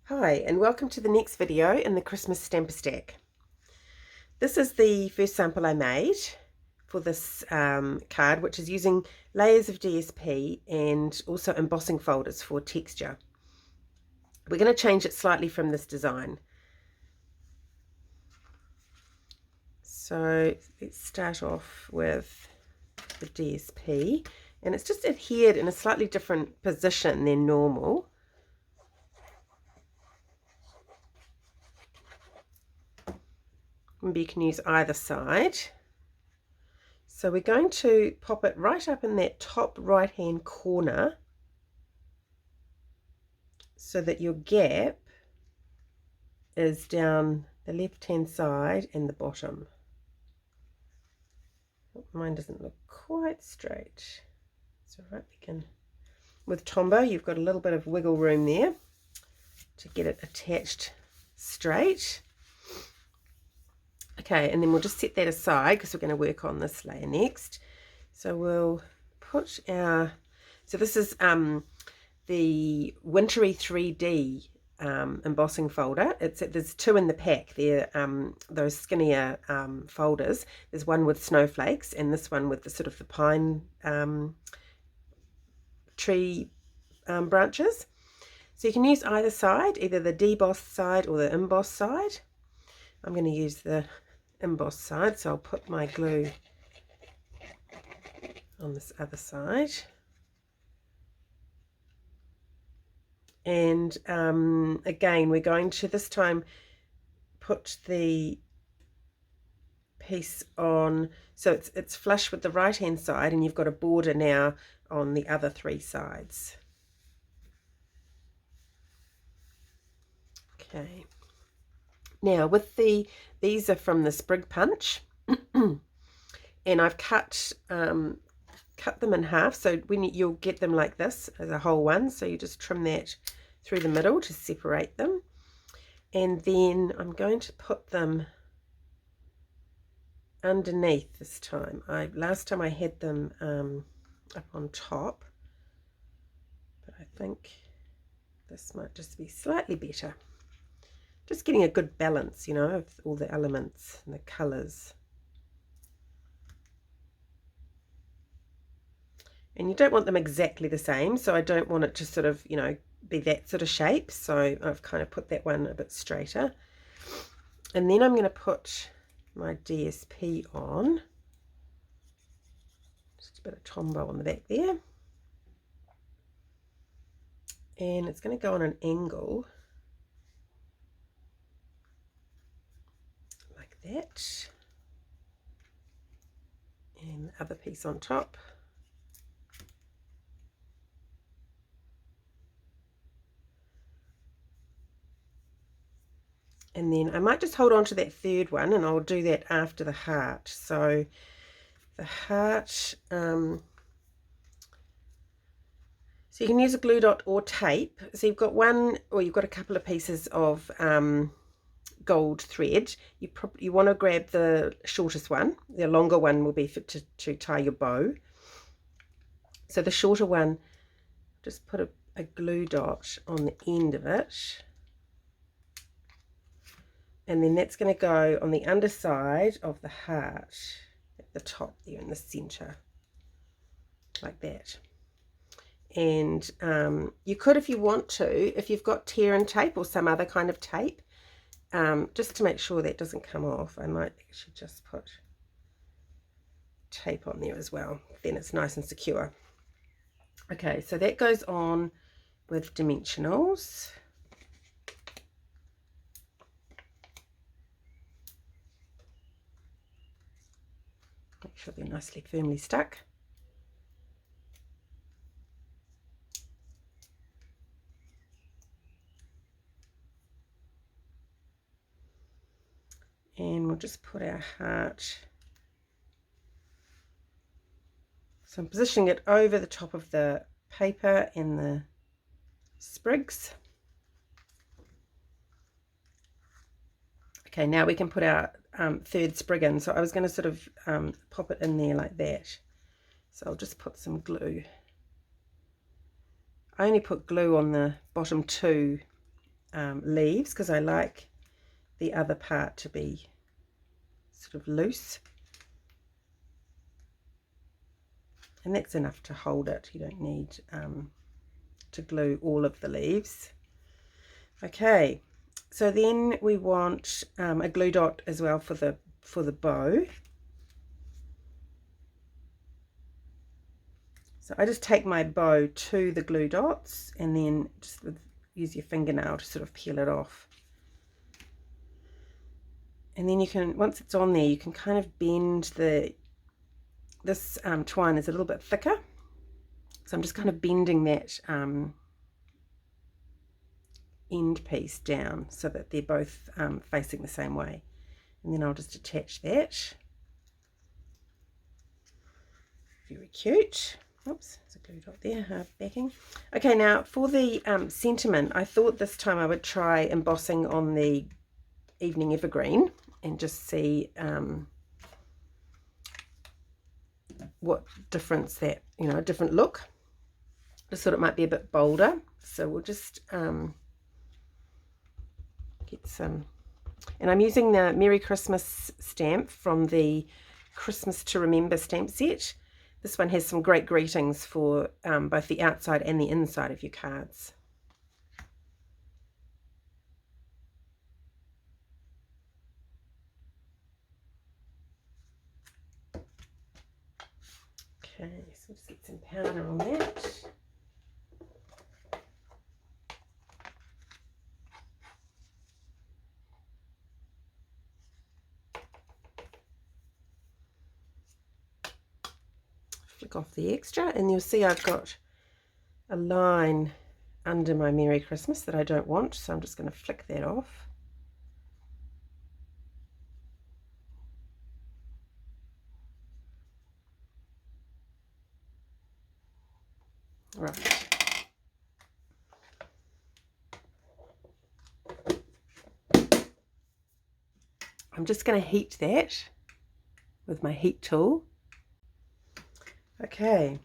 Hi, and welcome to the next video in the Christmas Stamper Stack. This is the first sample I made for this card, which is using layers of DSP and also embossing folders for texture. We're going to change it slightly from this design. So let's start off with the DSP, and it's just adhered in a slightly different position than normal. Maybe you can use either side. So we're going to pop it right up in that top right hand corner so that your gap is down the left hand side and the bottom. Mine doesn't look quite straight. It's all right, we can. With Tombow, you've got a little bit of wiggle room there to get it attached straight. Okay, and then we'll just set that aside because we're going to work on this layer next. So we'll put our, so this is the Wintry 3D embossing folder. There's two in the pack. They're those skinnier folders. There's one with snowflakes and this one with the sort of the pine tree branches. So you can use either side, either the debossed side or the embossed side. I'm going to use the embossed side, so I'll put my glue on this other side. And again, we're going to this time put the piece on so it's flush with the right hand side, and you've got a border now on the other three sides. Okay, now with these are from the Sprig Punch and I've cut them in half, so you'll get them like this as a whole one, so you just trim that through the middle to separate them. And then I'm going to put them underneath this time. Last time I had them up on top, but I think this might just be slightly better. Just getting a good balance, you know, of all the elements and the colours. And you don't want them exactly the same, so I don't want it to sort of, you know, be that sort of shape. So I've kind of put that one a bit straighter. And then I'm going to put my DSP on. Just a bit of Tombow on the back there. And it's going to go on an angle like that. And the other piece on top. And then I might just hold on to that third one, and I'll do that after the heart. So the heart, so you can use a glue dot or tape. So you've got one, or you've got a couple of pieces of gold thread. You want to grab the shortest one. The longer one will be to tie your bow. So the shorter one, just put a glue dot on the end of it. And then that's going to go on the underside of the heart at the top there in the center, like that. And you could, if you want to, if you've got tear and tape or some other kind of tape, just to make sure that doesn't come off, I might actually just put tape on there as well. Then it's nice and secure. Okay, so that goes on with dimensionals. Make sure they're nicely firmly stuck. And we'll just put our heart. So I'm positioning it over the top of the paper and the sprigs. Okay, now we can put our third sprig in. So I was going to sort of pop it in there like that. So I'll just put some glue. I only put glue on the bottom two leaves because I like the other part to be sort of loose. And that's enough to hold it. You don't need to glue all of the leaves. Okay, so then we want a glue dot as well for the bow. So I just take my bow to the glue dots and then just use your fingernail to sort of peel it off. And then you can, once it's on there, you can kind of bend this twine is a little bit thicker. So I'm just kind of bending that end piece down so that they're both facing the same way. And then I'll just attach that. Very cute. Oops, there's a glue dot there, hard backing. Okay, now for the sentiment, I thought this time I would try embossing on the Evening Evergreen and just see what difference that, a different look. Just thought it might be a bit bolder. So we'll just get some, and I'm using the Merry Christmas stamp from the Christmas to Remember stamp set. This one has some great greetings for both the outside and the inside of your cards. Okay, so we'll just get some powder on that. Flick off the extra and you'll see I've got a line under my Merry Christmas that I don't want, so I'm just going to flick that off. Right. I'm just going to heat that with my heat tool. Okay.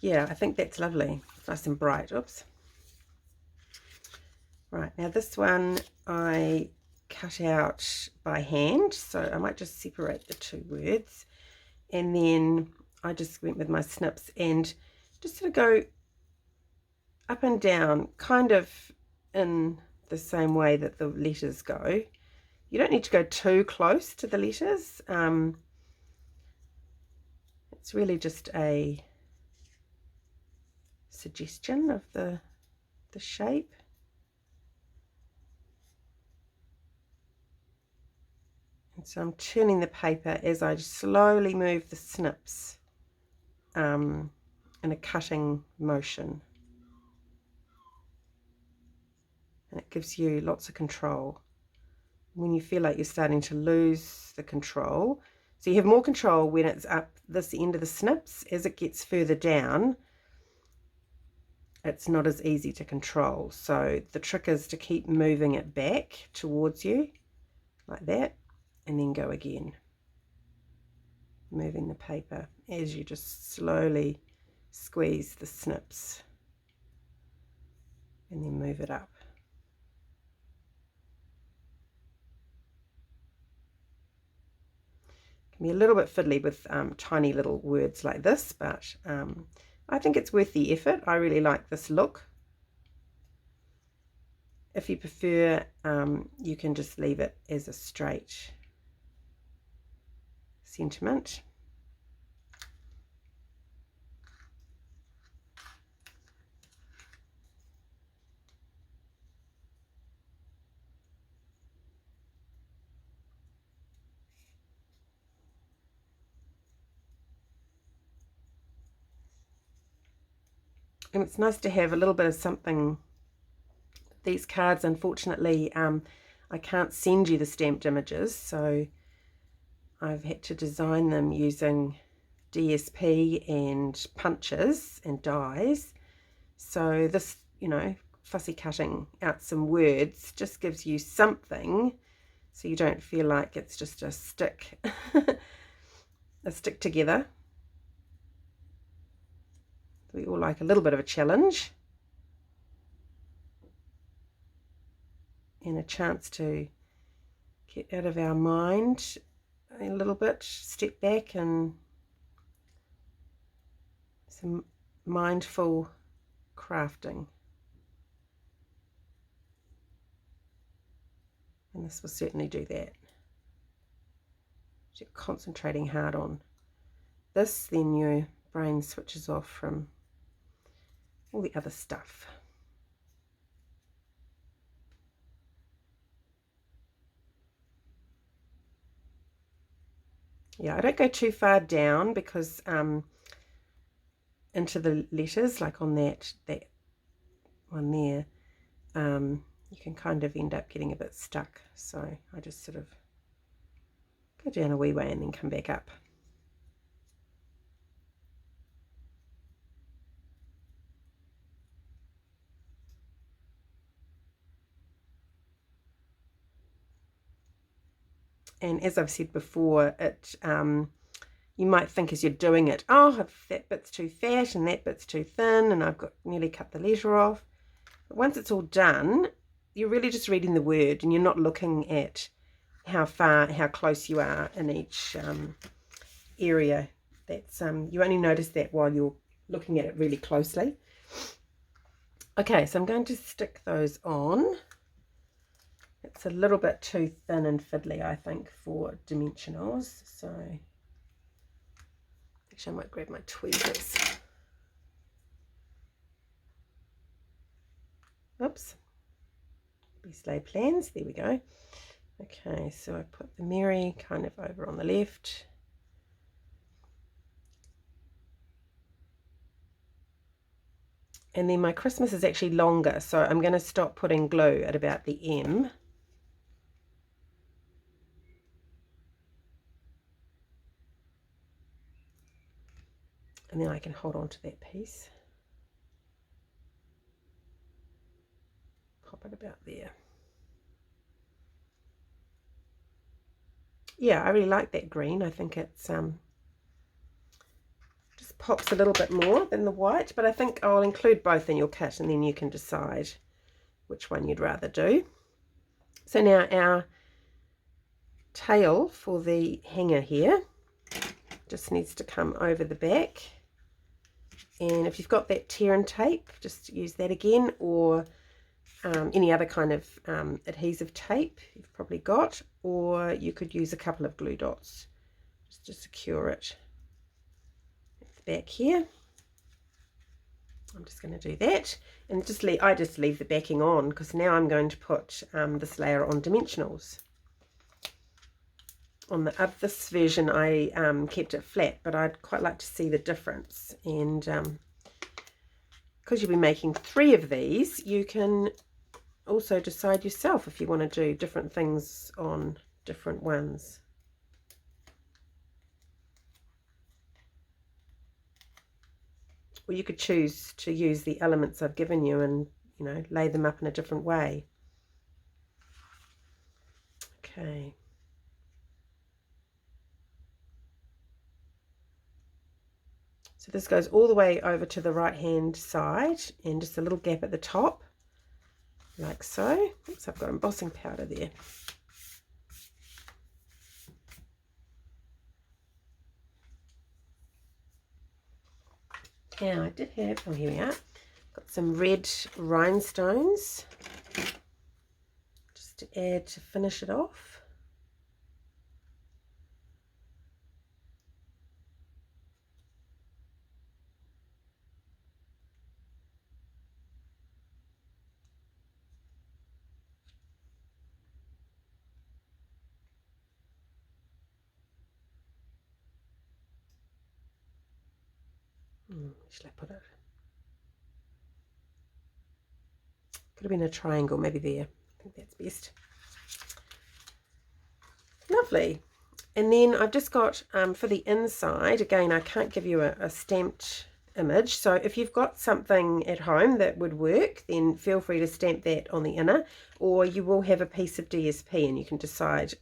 Yeah, I think that's lovely. It's nice and bright. Oops. Right, now this one I cut out by hand, so I might just separate the two words. And then I just went with my snips and just sort of go up and down, kind of in the same way that the letters go. You don't need to go too close to the letters. It's really just a suggestion of the shape. And so I'm turning the paper as I slowly move the snips in a cutting motion. And it gives you lots of control. When you feel like you're starting to lose the control, so you have more control when it's up this end of the snips. As it gets further down, it's not as easy to control. So the trick is to keep moving it back towards you like that, and then go again, moving the paper as you just slowly squeeze the snips and then move it up. It can be a little bit fiddly with tiny little words like this, but I think it's worth the effort. I really like this look. If you prefer, you can just leave it as a straight sentiment. And it's nice to have a little bit of something. These cards, unfortunately, I can't send you the stamped images, so I've had to design them using DSP and punches and dies. So this, fussy cutting out some words just gives you something, so you don't feel like it's just a stick, a stick together. We all like a little bit of a challenge and a chance to get out of our mind a little bit, step back, and some mindful crafting. And this will certainly do that. If you're concentrating hard on this, then your brain switches off from all the other stuff. Yeah, I don't go too far down because into the letters, like on that one there, you can kind of end up getting a bit stuck. So I just sort of go down a wee way and then come back up. And as I've said before, you might think as you're doing it, oh, that bit's too fat and that bit's too thin and I've got nearly cut the letter off. But once it's all done, you're really just reading the word and you're not looking at how close you are in each area. That's you only notice that while you're looking at it really closely. Okay, so I'm going to stick those on. It's a little bit too thin and fiddly, I think, for dimensionals. So actually I might grab my tweezers. Oops. Best laid plans. There we go. Okay, so I put the Mary kind of over on the left. And then my Christmas is actually longer, so I'm going to stop putting glue at about the M. And then I can hold on to that piece. Pop it about there. Yeah, I really like that green. I think it's just pops a little bit more than the white, but I think I'll include both in your kit and then you can decide which one you'd rather do. So now our tail for the hanger here just needs to come over the back. And if you've got that tear and tape, just use that again, or any other kind of adhesive tape you've probably got, or you could use a couple of glue dots just to secure it at the back here. I'm just going to do that, and I just leave the backing on because now I'm going to put this layer on dimensionals. On this version I kept it flat, but I'd quite like to see the difference, and because you'll be making 3 of these, you can also decide yourself if you want to do different things on different ones. Or you could choose to use the elements I've given you and, you know, lay them up in a different way. Okay. So this goes all the way over to the right hand side and just a little gap at the top, like so. Oops, I've got embossing powder there. Now I did have, oh here we are, got some red rhinestones just to add to finish it off. Should I put it? Could have been a triangle, maybe there. I think that's best. Lovely. And then I've just got, for the inside, again, I can't give you a stamped image. So if you've got something at home that would work, then feel free to stamp that on the inner, or you will have a piece of DSP and you can decide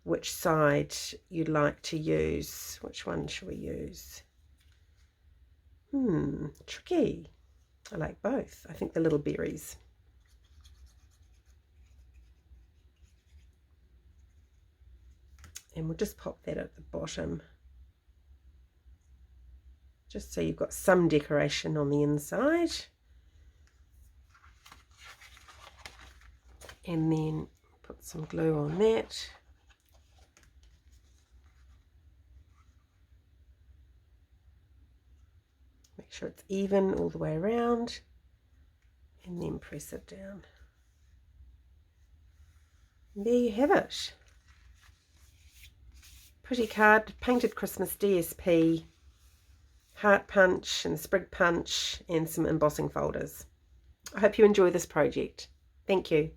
which side you'd like to use. Which one should we use? Tricky. I like both. I think the little berries. And we'll just pop that at the bottom, just so you've got some decoration on the inside. And then put some glue on that. Make sure it's even all the way around, and then press it down. And there you have it. Pretty card, painted Christmas DSP, heart punch and sprig punch, and some embossing folders. I hope you enjoy this project. Thank you.